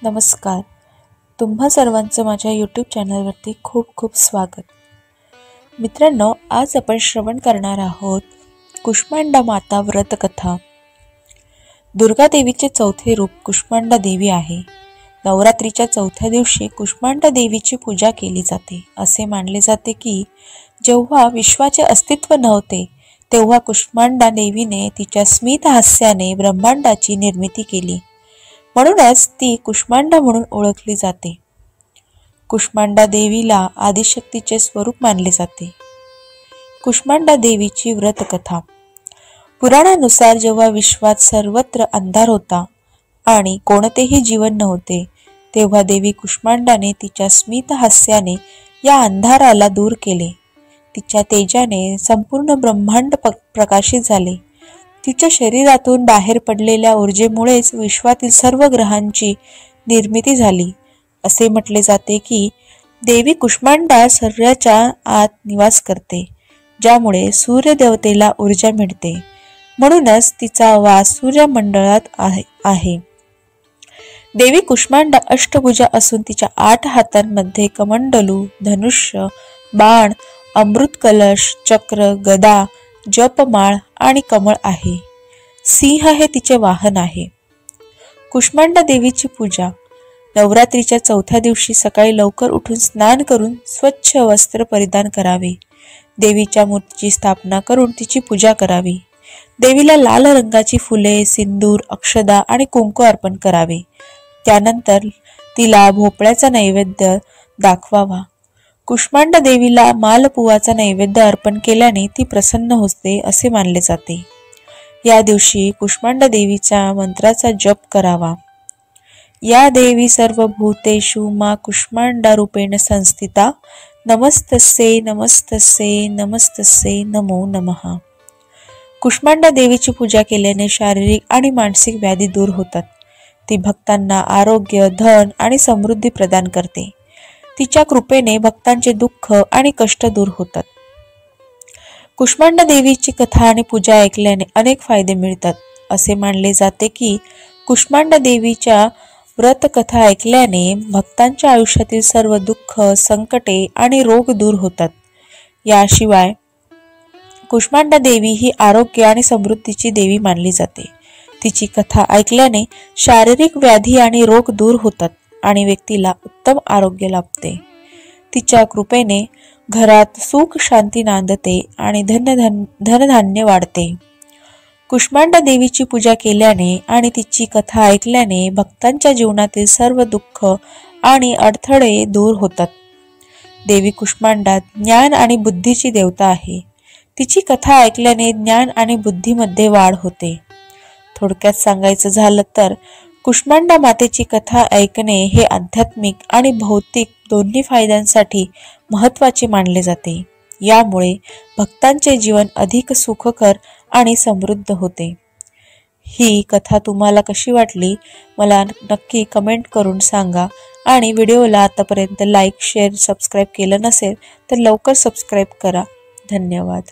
नमस्कार. तुम्हा सर्वांचं माझ्या यूट्यूब चॅनलवरती खूप खूप स्वागत. मित्रांनो, आज आपण श्रवण करणार आहोत कुष्मांडा माता व्रतकथा. दुर्गा देवीचे चौथे रूप कुष्मांडा देवी आहे. नवरात्रीच्या चौथ्या दिवशी कुष्मांडा देवीची पूजा केली जाते. असे मानले जाते की जेव्हा विश्वाचे अस्तित्व नव्हते तेव्हा कुष्मांडा देवीने तिच्या स्मित हास्याने ब्रह्मांडाची निर्मिती केली. म्हणूनच ती कुष्मांडा म्हणून ओळखली जाते. कुष्मांडा देवीला आदिशक्तीचे स्वरूप मानले जाते. कुष्मांडा देवीची व्रतकथा. पुराणानुसार जेव्हा विश्वात सर्वत्र अंधार होता आणि कोणतेही जीवन नव्हते तेव्हा देवी कुष्मांडाने तिच्या स्मित हास्याने या अंधाराला दूर केले. तिच्या तेजाने संपूर्ण ब्रह्मांड प्रकाशित झाले. तिच्या शरीरातून बाहेर पडलेल्या ऊर्जेमुळेच विश्वातील सर्व ग्रहांची निर्मिती झाली. असे म्हटले जाते की देवी कुष्मांडा सूर्याच्या आत निवास करते, ज्यामुळे सूर्यदेवतेला ऊर्जा मिळते. म्हणूनच तिचा वास सूर्यमंडळात आहे. देवी कुष्मांडा अष्टभुजा असून तिच्या 8 हातांमध्ये कमंडलू, धनुष्य, बाण, अमृत कलश, चक्र, गदा, जपमाळ आणि कमळ आहे. सिंह हे तिचे वाहन आहे. कुष्मांडा देवीची पूजा. नवरात्रीच्या चौथ्या दिवशी सकाळी लवकर उठून स्नान करून स्वच्छ वस्त्र परिधान करावे. देवीच्या मूर्तीची स्थापना करून तिची पूजा करावी. देवीला लाल रंगाची फुले, सिंदूर, अक्षदा आणि कुंकू अर्पण करावे. त्यानंतर तिला भोपळ्याचा नैवेद्य दाखवावा. कुष्मांडा देवीला मालपुवाचा नैवेद्य अर्पण केल्याने ती प्रसन्न होते असे मानले जाते. या दिवशी कुष्मांडा देवीच्या मंत्राचा जप करावा. या देवी सर्व भूतेषु मा कुष्मांडा रूपेण संस्थिता नमस्तस्ये नमस्तस्ये नमस्तस्ये नमो नमः. कुष्मांडा देवीची पूजा केल्याने शारीरिक आणि मानसिक व्याधी दूर होतात. ती भक्तांना आरोग्य, धन आणि समृद्धी प्रदान करते. तिच्या कृपेने भक्तांचे दुःख आणि कष्ट दूर होतात. कुष्मांडा देवीची कथा आणि पूजा ऐकल्याने अनेक फायदे मिळतात. असे मानले जाते की कुष्मांडा देवीच्या व्रतकथा ऐकल्याने भक्तांच्या आयुष्यातील सर्व दुःख, संकटे आणि रोग दूर होतात. याशिवाय कुष्मांडा देवी ही आरोग्य आणि समृद्धीची देवी मानली जाते. तिची कथा ऐकल्याने शारीरिक व्याधी आणि रोग दूर होतात आणि व्यक्तीला उत्तम आरोग्य लाभते. तिच्या कृपेने घरात सुख शांती नांदते आणि धनधान्य वाढते. कुष्मांडा देवीची पूजा केल्याने आणि तिची कथा ऐकल्याने भक्तांच्या जीवनातील सर्व दुःख आणि अडथळे दूर होतात. देवी कुष्मांडा ज्ञान आणि बुद्धीची देवता आहे. तिची कथा ऐकल्याने ज्ञान आणि बुद्धीमध्ये वाढ होते. थोडक्यात सांगायचं झालं तर कुष्मांडा मातेची कथा ऐकणे हे आध्यात्मिक आणि भौतिक दोन्ही फायद्यांसाठी महत्त्वाचे मानले जाते. यामुळे भक्तांचे जीवन अधिक सुखकर आणि समृद्ध होते. ही कथा तुम्हाला कशी वाटली मला नक्की कमेंट करून सांगा आणि व्हिडिओला आतापर्यंत लाईक, शेअर, सबस्क्राईब केलं नसेल तर लवकर सबस्क्राईब करा. धन्यवाद.